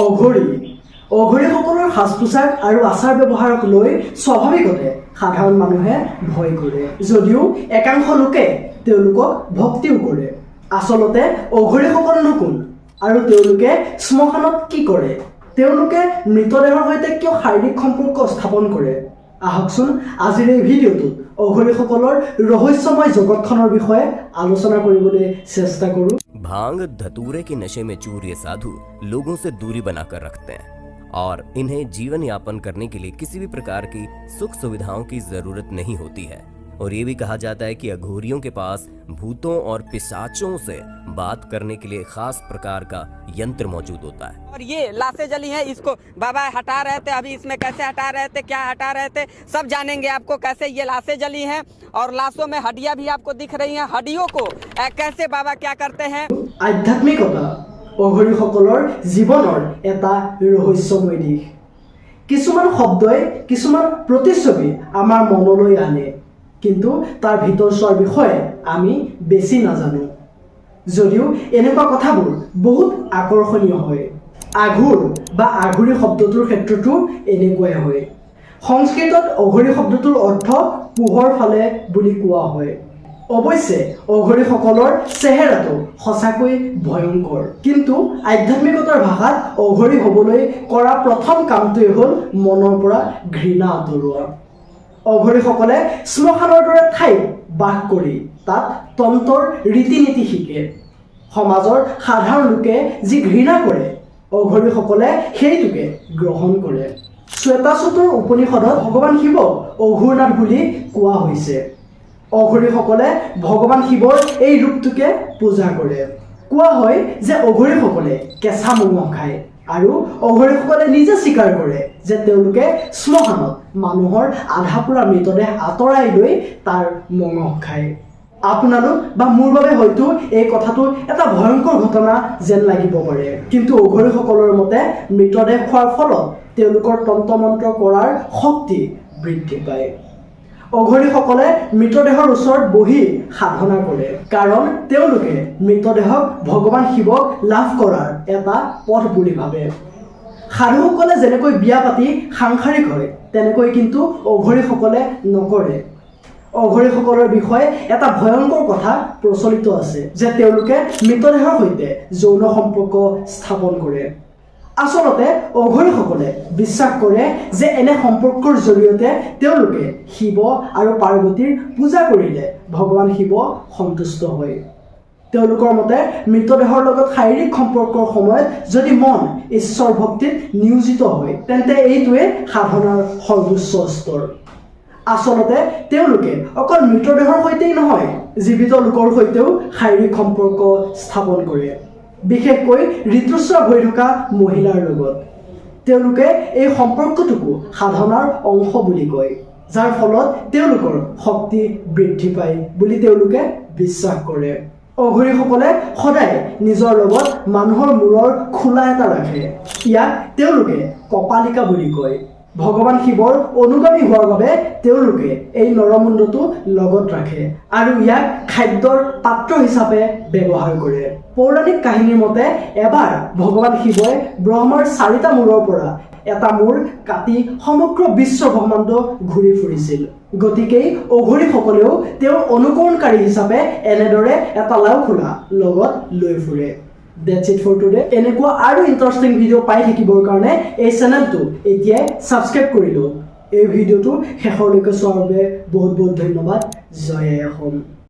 অঘৰী অঘৰীসকলৰ সাজ পোছাক আৰু আচাৰ ব্যৱহাৰক লৈ স্বাভাৱিকতে সাধাৰণ মানুহে ভয় কৰে যদিও একাংশ লোকে তেওঁলোকক ভক্তিও কৰে। আচলতে অঘৰীসকলনো কোন আৰু তেওঁলোকে শ্মশানত কি কৰে? তেওঁলোকে মৃতদেহৰ সৈতে কিয় শাৰীৰিক সম্পৰ্ক স্থাপন কৰে? আহকচোন আজিৰ এই ভিডিঅ'টোত অঘৰীসকলৰ ৰহস্যময় জগতখনৰ বিষয়ে আলোচনা কৰিবলৈ চেষ্টা কৰোঁ। भांग धतूरे के नशे में चूर ये साधु लोगों से दूरी बनाकर रखते हैं और इन्हें जीवन यापन करने के लिए किसी भी प्रकार की सुख सुविधाओं की जरूरत नहीं होती है। और ये भी कहा जाता है कि अघोरियों के पास भूतों और पिशाचों से बात करने के लिए खास प्रकार का यंत्र मौजूद होता है। और ये लाशें जली हैं, इसको बाबा हटा रहे थे, अभी इसमें कैसे हटा रहे थे, क्या हटा रहे थे, सब जानेंगे आपको कैसे ये लाशें जली हैं। और लाशों में हड्डियां भी आपको दिख रही हैं, हड्डियों को कैसे बाबा क्या करते हैं। আধ্যাত্মিকতা অঘৰীসকলৰ জীৱনৰ এটা ৰহস্যময় দিশ। কিছুমান শব্দই কিছুমান প্ৰতিচ্ছবি আমাৰ মনলৈ আনে, কিন্তু তাৰ ভিতৰচোৱাৰ বিষয়ে আমি বেছি নাজানো। যদিও এনেকুৱা কথাবোৰ বহুত আকৰ্ষণীয় হয়। আঘোৰ বা আঘোৰী শব্দটোৰ ক্ষেত্ৰতো এনেকুৱাই হয়। সংস্কৃতত অঘৰী শব্দটোৰ অৰ্থ পোহৰ ফালে বুলি কোৱা হয়। অৱশ্যে অঘৰীসকলৰ চেহেৰাটো সঁচাকৈ ভয়ংকৰ, কিন্তু আধ্যাত্মিকতাৰ ভাষাত অঘৰী হ'বলৈ কৰা প্ৰথম কামটোৱেই হ'ল মনৰ পৰা ঘৃণা আঁতৰোৱা। অঘৰীসকলে শ্মশানৰ দৰে ঠাইত বাস কৰি তাত তন্ত্ৰৰ ৰীতি নীতি শিকে। সমাজৰ সাধাৰণ লোকে যি ঘৃণা কৰে অঘৰীসকলে সেইটোকে গ্ৰহণ কৰে। শ্বেতাচতুৰ উপনিষদত ভগৱান শিৱক অঘোৰনাথ বুলি কোৱা হৈছে। অঘৰীসকলে ভগৱান শিৱৰ এই ৰূপটোকে পূজা কৰে। কোৱা হয় যে অঘৰীসকলে কেঁচা মঙহ খায় আৰু অঘৰীসকলে নিজে স্বীকাৰ কৰে যে তেওঁলোকে শ্মশানত মানুহৰ আধা পোৰা মৃতদেহ আঁতৰাই লৈ তাৰ মঙহ খায়। আপোনালোক বা মোৰ বাবে হয়তো এই কথাটো এটা ভয়ংকৰ ঘটনা যেন লাগিব পাৰে, কিন্তু অঘৰীসকলৰ মতে মৃতদেহ খোৱাৰ ফলত তেওঁলোকৰ তন্ত্ৰমন্ত্ৰ কৰাৰ শক্তি বৃদ্ধি পায়। অঘৰীসকলে মৃতদেহৰ ওচৰত বহি সাধনা কৰে, কাৰণ তেওঁলোকে মৃতদেহক ভগৱান শিৱক লাভ কৰাৰ এটা পথ বুলি ভাবে। সাধুসকলে যেনেকৈ বিয়া পাতি সাংসাৰিক হয় তেনেকৈ কিন্তু অঘৰীসকলে নকৰে। অঘৰীসকলৰ বিষয়ে এটা ভয়ংকৰ কথা প্ৰচলিত আছে যে তেওঁলোকে মৃতদেহৰ সৈতে যৌন সম্পৰ্ক স্থাপন কৰে। আচলতে অঘৰীসকলে বিশ্বাস কৰে যে এনে সম্পৰ্কৰ জৰিয়তে তেওঁলোকে শিৱ আৰু পাৰ্বতীৰ পূজা কৰিলে ভগৱান শিৱ সন্তুষ্ট হয়। তেওঁলোকৰ মতে মৃতদেহৰ লগত শাৰীৰিক সম্পৰ্কৰ সময়ত যদি মন ঈশ্বৰ ভক্তিত নিয়োজিত হয় তেন্তে এইটোৱে সাধনাৰ সৰ্বোচ্চ স্তৰ। আচলতে তেওঁলোকে অকল মৃতদেহৰ সৈতেই নহয়, জীৱিত লোকৰ সৈতেও শাৰীৰিক সম্পৰ্ক স্থাপন কৰে, বিশেষকৈ ঋতুস্ৰাৱ হৈ থকা মহিলাৰ লগত। তেওঁলোকে এই সম্পৰ্কটোকো সাধনাৰ অংশ বুলি কয়, যাৰ ফলত তেওঁলোকৰ শক্তি বৃদ্ধি পায় বুলি তেওঁলোকে বিশ্বাস কৰে। অঘৰীসকলে সদায় নিজৰ লগত মানুহৰ মূৰৰ খোলা এটা ৰাখে। ইয়াক তেওঁলোকে কপালিকা বুলি কয়। ভগৱান শিৱৰ অনুগামী হোৱাৰ বাবে তেওঁলোকে এই নৰমুণ্ডটো লগত ৰাখে আৰু ইয়াক খাদ্যৰ পাত্ৰ হিচাপে ব্যৱহাৰ কৰে। পৌৰাণিক কাহিনীৰ মতে এবাৰ ভগৱান শিৱই ব্ৰহ্মাৰ 4টা মূৰৰ পৰা এটা মূৰ কাটি সমগ্ৰ বিশ্ব ব্ৰহ্মাণ্ড ঘূৰি ফুৰিছিল। গতিকেই অঘৰীসকলেও তেওঁৰ অনুকৰণকাৰী হিচাপে এনেদৰে এটা লাওখোলা লগত লৈ ফুৰে। That's it for today. এনেকুৱা আৰু ইণ্টাৰেষ্টিং ভিডিঅ' পাই থাকিবৰ কাৰণে এই চেনেলটো এতিয়াই ছাবস্ক্ৰাইব কৰি লওক। এই ভিডিঅ'টো শেষলৈকে চোৱাৰ বাবে বহুত বহুত ধন্যবাদ। জয় অসম।